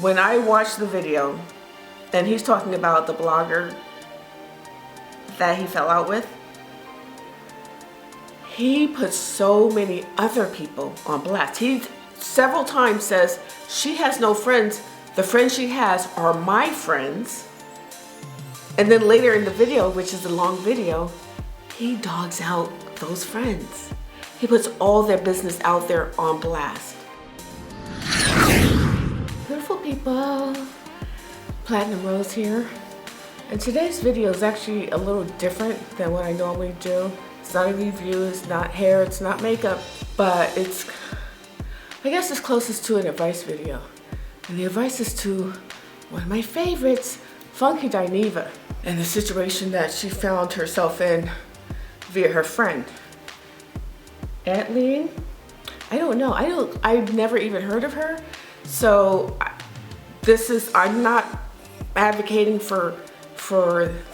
when I watched the video and he's talking about the blogger that he fell out with, he puts so many other people on blast. He several times says she has no friends. The friends she has are my friends. And then later in the video, which is a long video, he dogs out those friends. He puts all their business out there on blast. Beautiful people, Platinum Rose here. And today's video is actually a little different than what I normally do. It's not a review, it's not hair, it's not makeup, but it's, I guess it's closest to an advice video. And the advice is to one of my favorites, Funky Dineva, and the situation that she found herself in via her friend. ATLien? I don't know. I've never even heard of her. So I'm not advocating for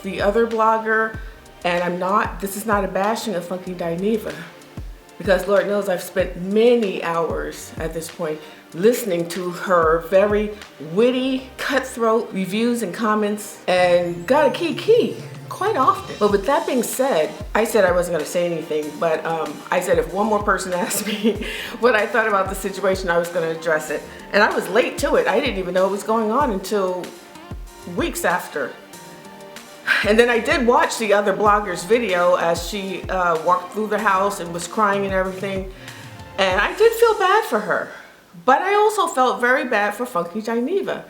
the other blogger, and this is not a bashing of Funky Dineva, because Lord knows I've spent many hours at this point listening to her very witty, cutthroat reviews and comments, and got a key quite often. But with that being said, I said I wasn't gonna say anything, but I said if one more person asked me what I thought about the situation, I was gonna address it. And I was late to it. I didn't even know what was going on until weeks after. And then I did watch the other blogger's video as she walked through the house and was crying and everything. And I did feel bad for her. But I also felt very bad for Funky Dineva.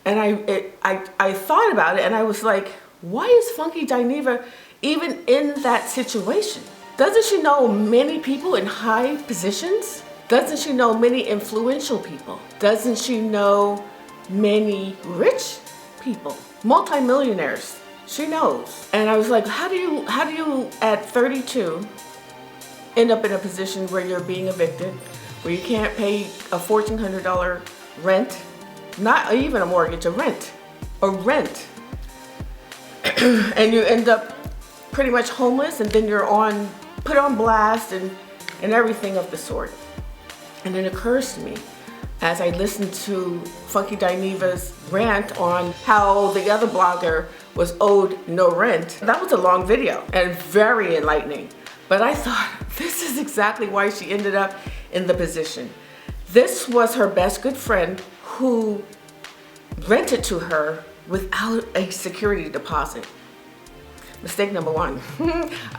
And I thought about it and I was like, why is Funky Dineva even in that situation? Doesn't she know many people in high positions? Doesn't she know many influential people? Doesn't she know many rich people? Multi-millionaires? She knows. And I was like, how do you at 32 end up in a position where you're being evicted, where you can't pay a $1,400 rent, not even a mortgage, a rent, and you end up pretty much homeless, and then you're put on blast and everything of the sort. And it occurs to me as I listened to Funky Dineva's rant on how the other blogger was owed no rent. That was a long video and very enlightening. But I thought, this is exactly why she ended up in the position. This was her best good friend who rented to her without a security deposit. Mistake number one.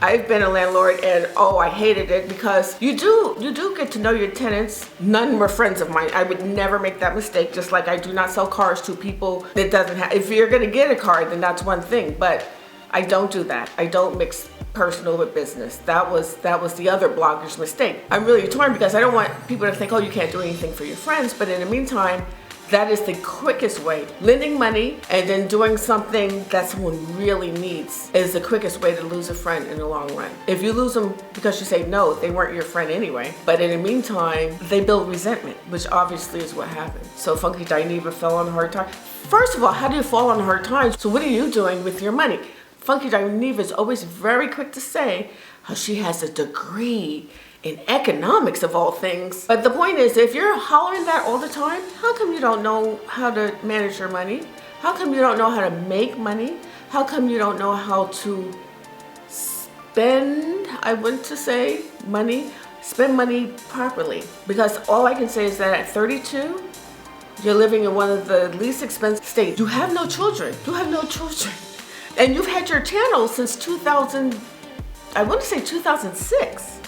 I've been a landlord and I hated it, because you do get to know your tenants. None were friends of mine. I would never make that mistake, just like I do not sell cars to people that doesn't have. If you're gonna get a car, then that's one thing, but I don't do that. I don't mix personal with business. That was the other blogger's mistake. I'm really torn because I don't want people to think, oh, you can't do anything for your friends, but in the meantime, that is the quickest way. Lending money and then doing something that someone really needs is the quickest way to lose a friend in the long run. If you lose them because you say no, they weren't your friend anyway. But in the meantime, they build resentment, which obviously is what happened. So Funky Dineva fell on a hard time. First of all, how do you fall on a hard time? So what are you doing with your money? Funky Dineva is always very quick to say how she has a degree in economics of all things. But the point is, if you're hollering that all the time, how come you don't know how to manage your money? How come you don't know how to make money? How come you don't know how to spend, spend money properly? Because all I can say is that at 32, you're living in one of the least expensive states. You have no children. And you've had your channel since 2006.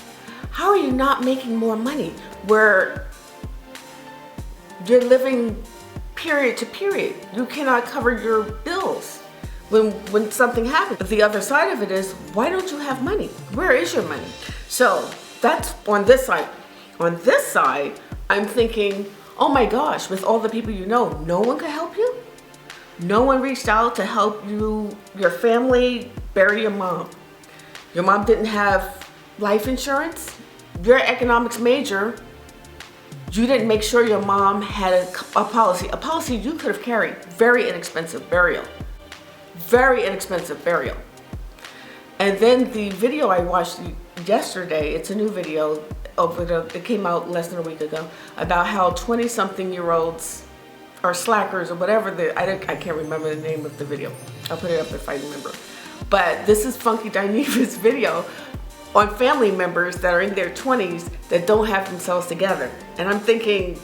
How are you not making more money where you're living period to period? You cannot cover your bills when something happens. But the other side of it is, why don't you have money? Where is your money? So that's on this side. On this side, I'm thinking, oh my gosh, with all the people you know, no one could help you? No one reached out to help you, your family, bury your mom. Your mom didn't have life insurance. You're an economics major. You didn't make sure your mom had a policy. A policy you could have carried. Very inexpensive burial. And then the video I watched yesterday, it's a new video, it came out less than a week ago, about how 20-something-year-olds or slackers or whatever I can't remember the name of the video. I'll put it up if I remember. But this is Funky Dineva's video on family members that are in their 20s that don't have themselves together. And I'm thinking,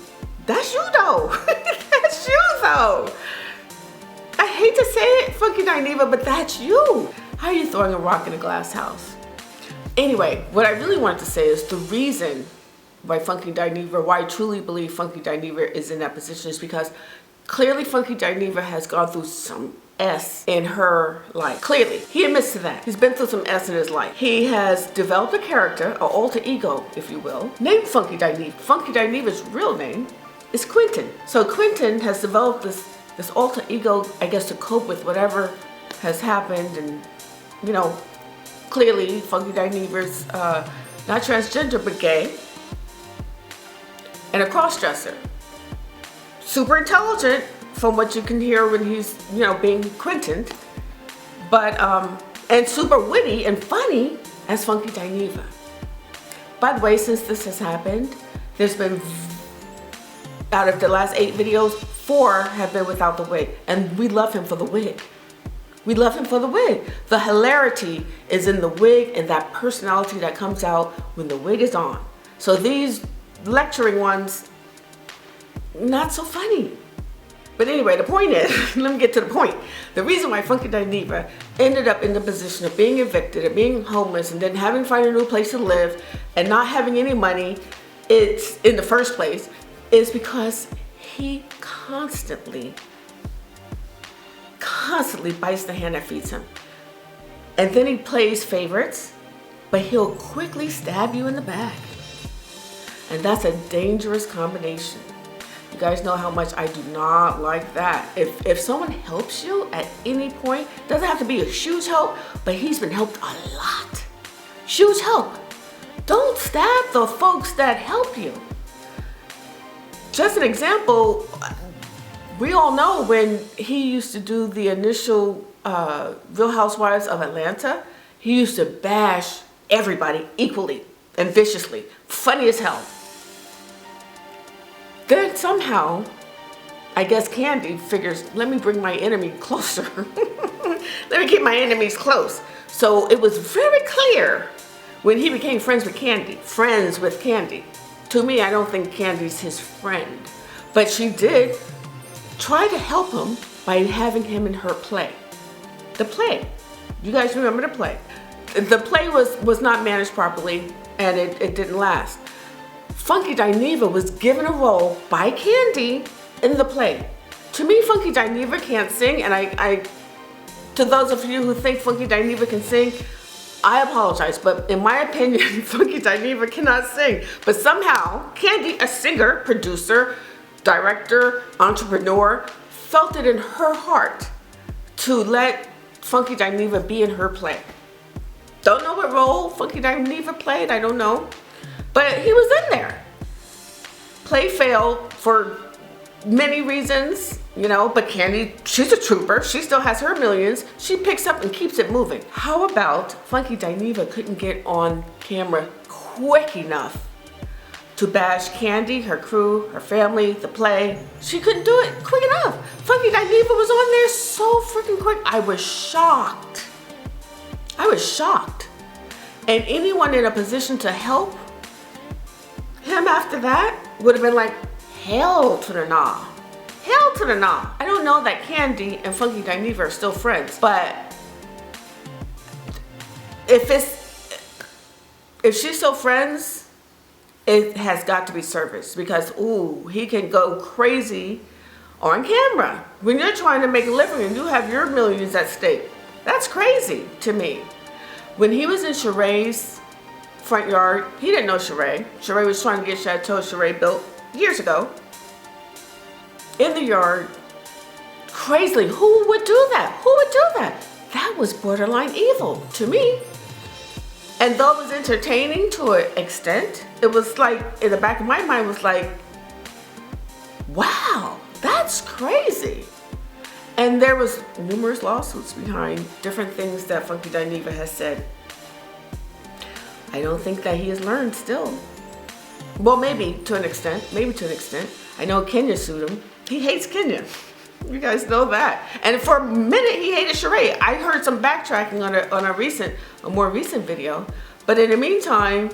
that's you though. That's you though. I hate to say it, Funky Dineva, but that's you. How are you throwing a rock in a glass house? Anyway, what I really wanted to say is the reason why I truly believe Funky Dineva is in that position is because clearly Funky Dineva has gone through some S in her life. Clearly, he admits to that. He's been through some S in his life. He has developed a character, an alter ego, if you will, named Funky Dineva. Funky Dineva's real name is Quentin. So Quentin has developed this alter ego, I guess, to cope with whatever has happened. And, you know, clearly Funky Dineva's not transgender, but gay. And a cross-dresser. Super intelligent, from what you can hear when he's, you know, being Quentin, but and super witty and funny as Funky Dineva. By the way, since this has happened, there's been, out of the last 8 videos, 4 have been without the wig, and we love him for the wig. We love him for the wig. The hilarity is in the wig and that personality that comes out when the wig is on. So these lecturing ones, not so funny. But anyway, the point is, let me get to the point. The reason why Funky Dineva ended up in the position of being evicted and being homeless and then having to find a new place to live and not having any money, it's in the first place, is because he constantly bites the hand that feeds him. And then he plays favorites, but he'll quickly stab you in the back. And that's a dangerous combination. You guys know how much I do not like that. If someone helps you at any point, doesn't have to be a huge help, but he's been helped a lot. Huge help. Don't stab the folks that help you. Just an example, we all know when he used to do the initial Real Housewives of Atlanta, he used to bash everybody equally and viciously. Funny as hell. Then somehow, I guess Candy figures, let me bring my enemy closer. Let me keep my enemies close. So it was very clear when he became friends with Candy. To me, I don't think Candy's his friend. But she did try to help him by having him in her play. The play. You guys remember the play. The play was not managed properly, and it didn't last. Funky Dineva was given a role by Candy in the play. To me, Funky Dineva can't sing, and I to those of you who think Funky Dineva can sing, I apologize, but in my opinion, Funky Dineva cannot sing. But somehow, Candy, a singer, producer, director, entrepreneur, felt it in her heart to let Funky Dineva be in her play. Don't know what role Funky Dineva played, I don't know. But he was in there. Play failed for many reasons, you know, but Candy, she's a trooper. She still has her millions. She picks up and keeps it moving. How about Funky Dineva couldn't get on camera quick enough to bash Candy, her crew, her family, the play? She couldn't do it quick enough. Funky Dineva was on there so freaking quick. I was shocked. And anyone in a position to help him after that would have been like, hell to the nah. Hell to the nah. I don't know that Candy and Funky Dineva are still friends, but if she's still friends, it has got to be service, because ooh, he can go crazy on camera when you're trying to make a living and you have your millions at stake. That's crazy to me. When he was in Sheree's front yard, he didn't know Sheree. Sheree was trying to get Chateau Sheree built years ago. In the yard, crazily, who would do that? Who would do that? That was borderline evil to me. And though it was entertaining to an extent, it was like, in the back of my mind was like, wow, that's crazy. And there was numerous lawsuits behind different things that Funky Dineva has said. I don't think that he has learned still. Well, maybe to an extent. I know Kenya sued him. He hates Kenya. You guys know that. And for a minute, he hated Sheree. I heard some backtracking on a more recent video. But in the meantime,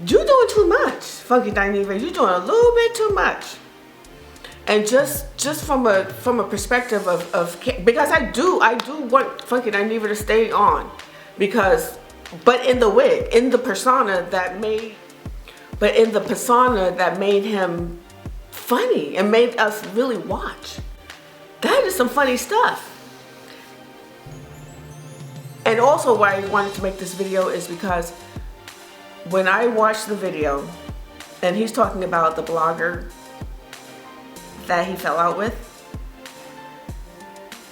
you're doing too much, Funky Dineva. You're doing a little bit too much. And just from a perspective of because I do want Funky Dineva to stay on, but in the wig, in the persona that made him funny and made us really watch. That is some funny stuff. And also why I wanted to make this video is because when I watched the video and he's talking about the blogger that he fell out with,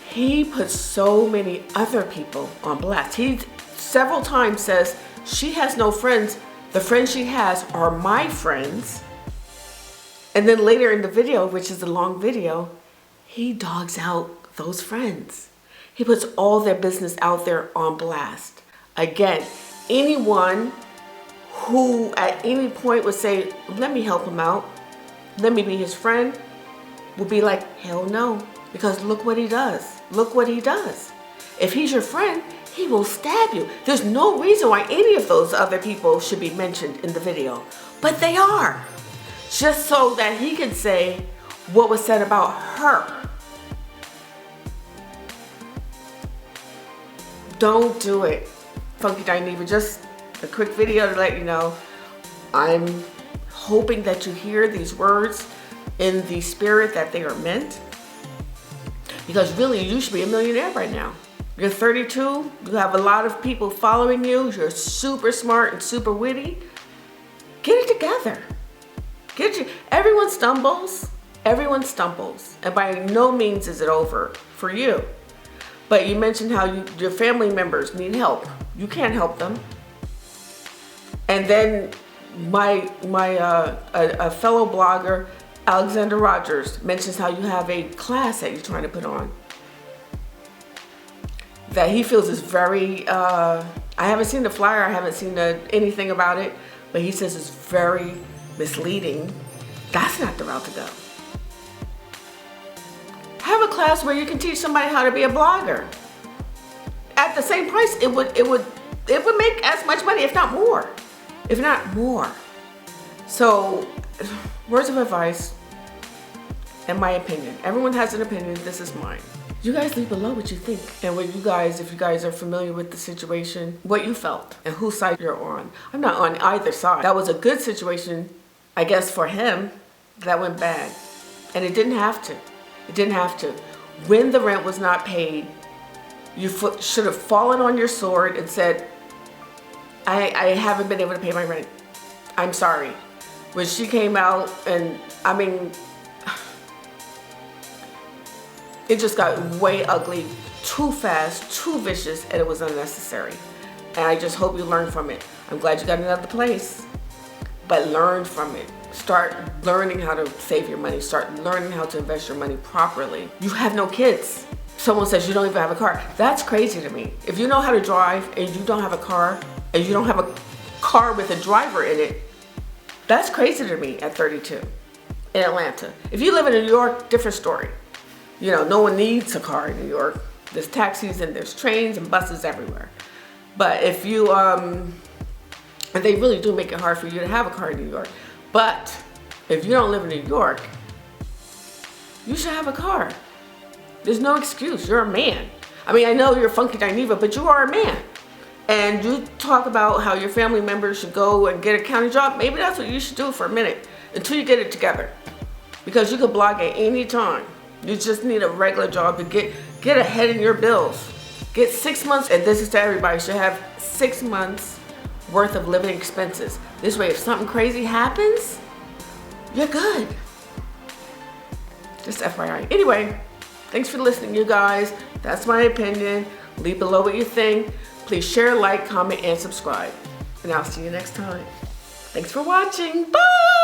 he put so many other people on blast. He several times says, she has no friends. The friends she has are my friends. And then later in the video, which is a long video, he dogs out those friends. He puts all their business out there on blast. Again, anyone who at any point would say, let me help him out, let me be his friend, will be like, hell no, because look what he does. Look what he does. If he's your friend, he will stab you. There's no reason why any of those other people should be mentioned in the video, but they are. Just so that he can say what was said about her. Don't do it, Funky Dineva. Just a quick video to let you know. I'm hoping that you hear these words in the spirit that they are meant. Because really, you should be a millionaire right now. You're 32, you have a lot of people following you, you're super smart and super witty. Get it together. Everyone stumbles, and by no means is it over for you. But you mentioned how your family members need help. You can't help them. And then a fellow blogger, Alexander Rogers, mentions how you have a class that you're trying to put on that he feels is very, I haven't seen the flyer, I haven't seen anything about it, but he says it's very misleading. That's not the route to go. Have a class where you can teach somebody how to be a blogger. At the same price, it would make as much money, if not more. If not more. So, words of advice, in my opinion. Everyone has an opinion, this is mine. You guys leave below what you think, and if you guys are familiar with the situation, what you felt, and whose side you're on. I'm not on either side. That was a good situation, I guess, for him. That went bad, and it didn't have to. It didn't have to. When the rent was not paid, you should have fallen on your sword and said, I haven't been able to pay my rent. I'm sorry. When she came out, and I mean, it just got way ugly, too fast, too vicious, and it was unnecessary. And I just hope you learn from it. I'm glad you got another place, but learn from it. Start learning how to save your money. Start learning how to invest your money properly. You have no kids. Someone says you don't even have a car. That's crazy to me. If you know how to drive and you don't have a car, and you don't have a car with a driver in it, that's crazy to me at 32 in Atlanta. If you live in New York, different story. You know, no one needs a car in New York. There's taxis and there's trains and buses everywhere. But if you, and they really do make it hard for you to have a car in New York. But if you don't live in New York, you should have a car. There's no excuse. You're a man. I mean, I know you're Funky Dineva, but you are a man. And you talk about how your family members should go and get a county job. Maybe that's what you should do for a minute until you get it together. Because you can blog at any time. You just need a regular job to get ahead in your bills. Get 6 months, and this is to everybody, you should have 6 months worth of living expenses. This way, if something crazy happens, you're good. Just FYI. Anyway, thanks for listening, you guys. That's my opinion. Leave below what you think. Please share, like, comment, and subscribe. And I'll see you next time. Thanks for watching. Bye!